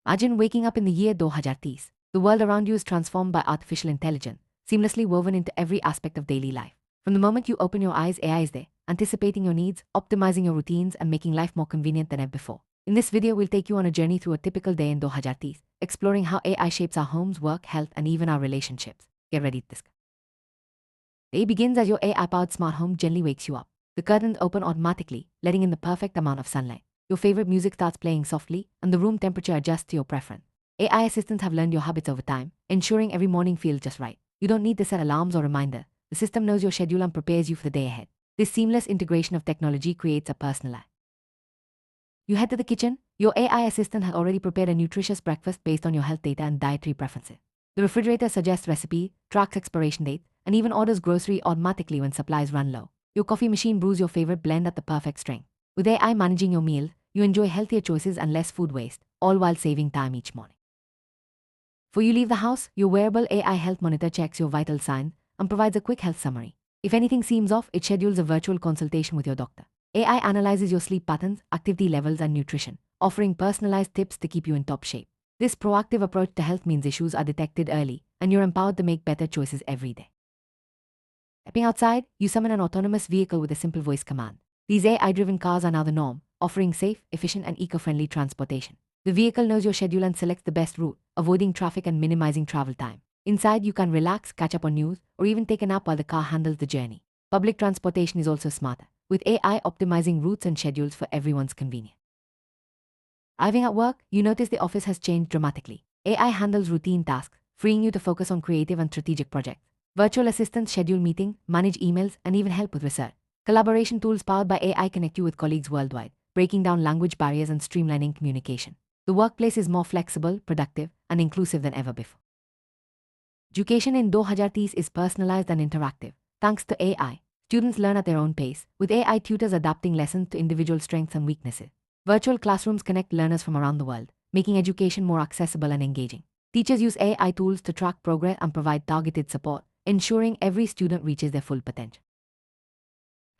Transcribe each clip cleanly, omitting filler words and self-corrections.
Imagine waking up in the year 2030. The world around you is transformed by artificial intelligence, seamlessly woven into every aspect of daily life. From the moment you open your eyes, AI is there, anticipating your needs, optimizing your routines, and making life more convenient than ever before. In this video, we'll take you on a journey through a typical day in 2030, exploring how AI shapes our homes, work, health, and even our relationships. Get ready to discuss. Day begins as your AI-powered smart home gently wakes you up. The curtains open automatically, letting in the perfect amount of sunlight. Your favorite music starts playing softly, and the room temperature adjusts to your preference. AI assistants have learned your habits over time, ensuring every morning feels just right. You don't need to set alarms or reminders. The system knows your schedule and prepares you for the day ahead. This seamless integration of technology creates a personal life. You head to the kitchen. Your AI assistant has already prepared a nutritious breakfast based on your health data and dietary preferences. The refrigerator suggests recipe, tracks expiration date, and even orders grocery automatically when supplies run low. Your coffee machine brews your favorite blend at the perfect strength. With AI managing your meal, you enjoy healthier choices and less food waste, all while saving time each morning. Before you leave the house, your wearable AI health monitor checks your vital signs and provides a quick health summary. If anything seems off, it schedules a virtual consultation with your doctor. AI analyzes your sleep patterns, activity levels, and nutrition, offering personalized tips to keep you in top shape. This proactive approach to health means issues are detected early, and you're empowered to make better choices every day. Stepping outside, you summon an autonomous vehicle with a simple voice command. These AI-driven cars are now the norm, offering safe, efficient, and eco-friendly transportation. The vehicle knows your schedule and selects the best route, avoiding traffic and minimizing travel time. Inside, you can relax, catch up on news, or even take a nap while the car handles the journey. Public transportation is also smarter, with AI optimizing routes and schedules for everyone's convenience. Arriving at work, you notice the office has changed dramatically. AI handles routine tasks, freeing you to focus on creative and strategic projects. Virtual assistants schedule meetings, manage emails, and even help with research. Collaboration tools powered by AI connect you with colleagues worldwide, breaking down language barriers and streamlining communication. The workplace is more flexible, productive, and inclusive than ever before. Education in 2030 is personalized and interactive. Thanks to AI, students learn at their own pace, with AI tutors adapting lessons to individual strengths and weaknesses. Virtual classrooms connect learners from around the world, making education more accessible and engaging. Teachers use AI tools to track progress and provide targeted support, ensuring every student reaches their full potential.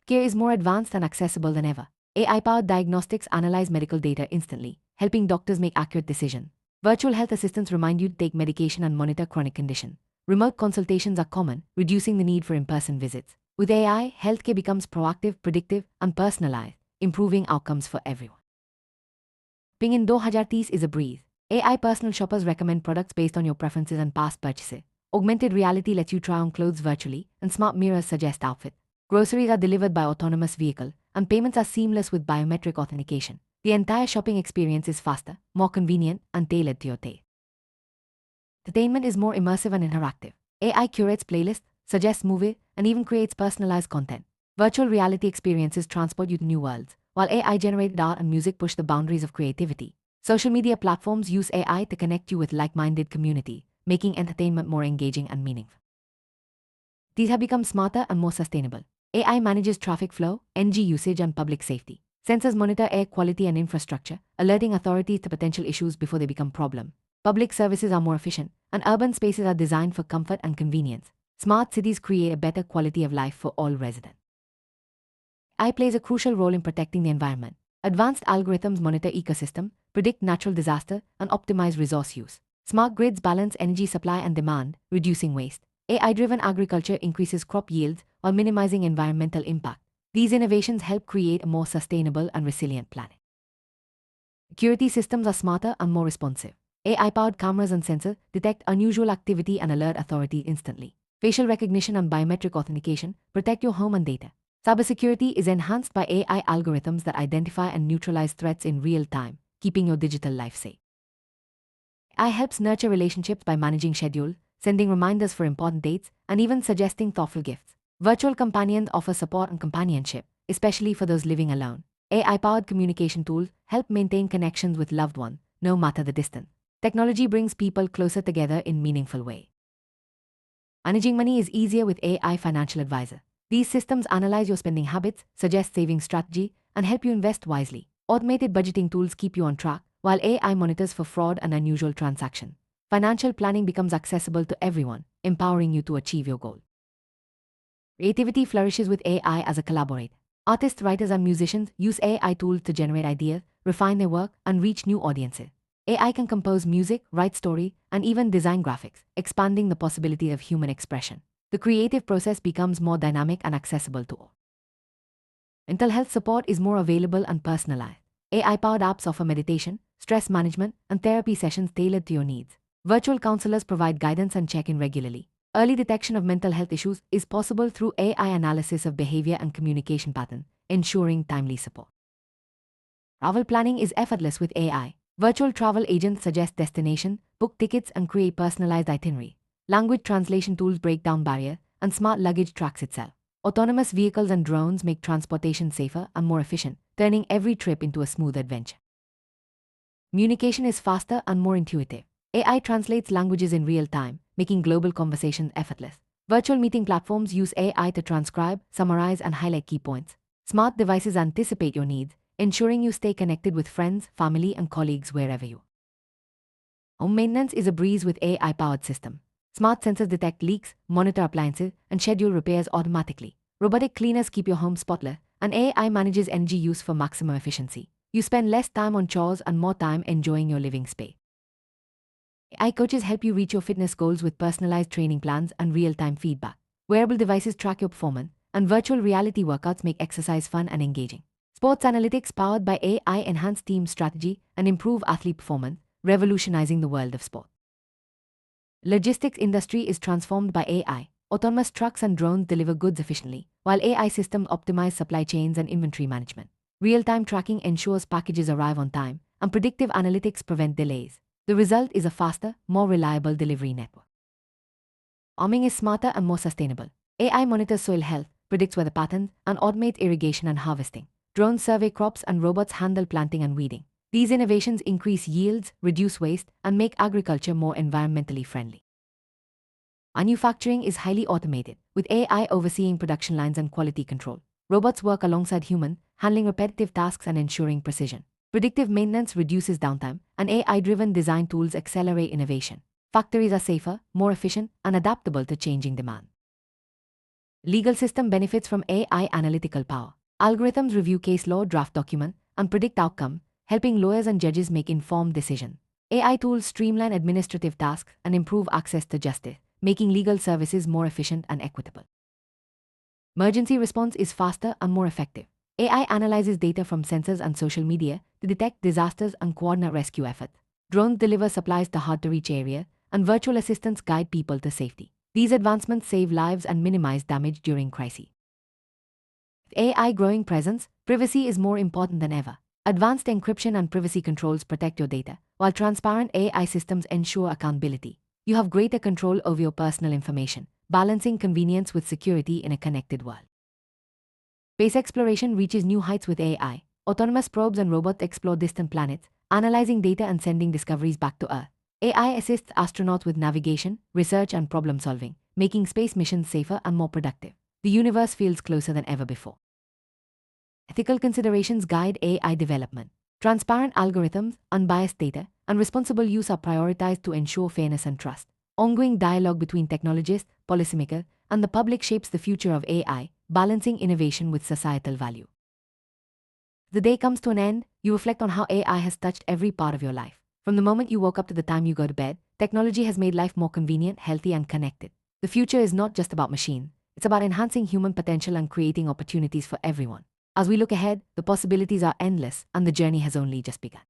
Care is more advanced and accessible than ever. AI-powered diagnostics analyze medical data instantly, helping doctors make accurate decisions. Virtual health assistants remind you to take medication and monitor chronic conditions. Remote consultations are common, reducing the need for in-person visits. With AI, healthcare becomes proactive, predictive, and personalized, improving outcomes for everyone. Shopping in 2030 is a breeze. AI personal shoppers recommend products based on your preferences and past purchases. Augmented reality lets you try on clothes virtually, and smart mirrors suggest outfits. Groceries are delivered by autonomous vehicle, and payments are seamless with biometric authentication. The entire shopping experience is faster, more convenient, and tailored to your taste. Entertainment is more immersive and interactive. AI curates playlists, suggests movies, and even creates personalized content. Virtual reality experiences transport you to new worlds, while AI-generated art and music push the boundaries of creativity. Social media platforms use AI to connect you with like-minded community, making entertainment more engaging and meaningful. These have become smarter and more sustainable. AI manages traffic flow, energy usage, and public safety. Sensors monitor air quality and infrastructure, alerting authorities to potential issues before they become a problem. Public services are more efficient, and urban spaces are designed for comfort and convenience. Smart cities create a better quality of life for all residents. AI plays a crucial role in protecting the environment. Advanced algorithms monitor ecosystem, predict natural disaster, and optimize resource use. Smart grids balance energy supply and demand, reducing waste. AI-driven agriculture increases crop yields while minimizing environmental impact. These innovations help create a more sustainable and resilient planet. Security systems are smarter and more responsive. AI-powered cameras and sensors detect unusual activity and alert authorities instantly. Facial recognition and biometric authentication protect your home and data. Cybersecurity is enhanced by AI algorithms that identify and neutralize threats in real time, keeping your digital life safe. AI helps nurture relationships by managing schedules, sending reminders for important dates, and even suggesting thoughtful gifts. Virtual companions offer support and companionship, especially for those living alone. AI-powered communication tools help maintain connections with loved ones, no matter the distance. Technology brings people closer together in meaningful ways. Managing money is easier with AI Financial Advisor. These systems analyze your spending habits, suggest saving strategy, and help you invest wisely. Automated budgeting tools keep you on track, while AI monitors for fraud and unusual transactions. Financial planning becomes accessible to everyone, empowering you to achieve your goal. Creativity flourishes with AI as a collaborator. Artists, writers, and musicians use AI tools to generate ideas, refine their work, and reach new audiences. AI can compose music, write story, and even design graphics, expanding the possibility of human expression. The creative process becomes more dynamic and accessible to all. Mental health support is more available and personalized. AI-powered apps offer meditation, stress management, and therapy sessions tailored to your needs. Virtual counselors provide guidance and check-in regularly. Early detection of mental health issues is possible through AI analysis of behavior and communication patterns, ensuring timely support. Travel planning is effortless with AI. Virtual travel agents suggest destination, book tickets, and create personalized itinerary. Language translation tools break down barriers, and smart luggage tracks itself. Autonomous vehicles and drones make transportation safer and more efficient, turning every trip into a smooth adventure. Communication is faster and more intuitive. AI translates languages in real time, making global conversations effortless. Virtual meeting platforms use AI to transcribe, summarize, and highlight key points. Smart devices anticipate your needs, ensuring you stay connected with friends, family, and colleagues wherever you are. Home maintenance is a breeze with AI-powered system. Smart sensors detect leaks, monitor appliances, and schedule repairs automatically. Robotic cleaners keep your home spotless, and AI manages energy use for maximum efficiency. You spend less time on chores and more time enjoying your living space. AI coaches help you reach your fitness goals with personalized training plans and real-time feedback. Wearable devices track your performance, and virtual reality workouts make exercise fun and engaging. Sports analytics powered by AI enhance team strategy and improve athlete performance, revolutionizing the world of sport. Logistics industry is transformed by AI. Autonomous trucks and drones deliver goods efficiently, while AI systems optimize supply chains and inventory management. Real-time tracking ensures packages arrive on time, and predictive analytics prevent delays. The result is a faster, more reliable delivery network. Farming is smarter and more sustainable. AI monitors soil health, predicts weather patterns, and automates irrigation and harvesting. Drones survey crops and robots handle planting and weeding. These innovations increase yields, reduce waste, and make agriculture more environmentally friendly. Manufacturing is highly automated, with AI overseeing production lines and quality control. Robots work alongside humans, handling repetitive tasks and ensuring precision. Predictive maintenance reduces downtime, and AI-driven design tools accelerate innovation. Factories are safer, more efficient, and adaptable to changing demand. Legal system benefits from AI analytical power. Algorithms review case law, draft documents, and predict outcome, helping lawyers and judges make informed decisions. AI tools streamline administrative tasks and improve access to justice, making legal services more efficient and equitable. Emergency response is faster and more effective. AI analyzes data from sensors and social media to detect disasters and coordinate rescue efforts. Drones deliver supplies to hard-to-reach areas, and virtual assistants guide people to safety. These advancements save lives and minimize damage during crises. With AI growing presence, privacy is more important than ever. Advanced encryption and privacy controls protect your data, while transparent AI systems ensure accountability. You have greater control over your personal information, balancing convenience with security in a connected world. Space exploration reaches new heights with AI. Autonomous probes and robots explore distant planets, analyzing data and sending discoveries back to Earth. AI assists astronauts with navigation, research, and problem-solving, making space missions safer and more productive. The universe feels closer than ever before. Ethical considerations guide AI development. Transparent algorithms, unbiased data, and responsible use are prioritized to ensure fairness and trust. Ongoing dialogue between technologists, policymakers, and the public shapes the future of AI, balancing innovation with societal value. The day comes to an end, you reflect on how AI has touched every part of your life. From the moment you woke up to the time you go to bed, technology has made life more convenient, healthy, and connected. The future is not just about machines, it's about enhancing human potential and creating opportunities for everyone. As we look ahead, the possibilities are endless, and the journey has only just begun.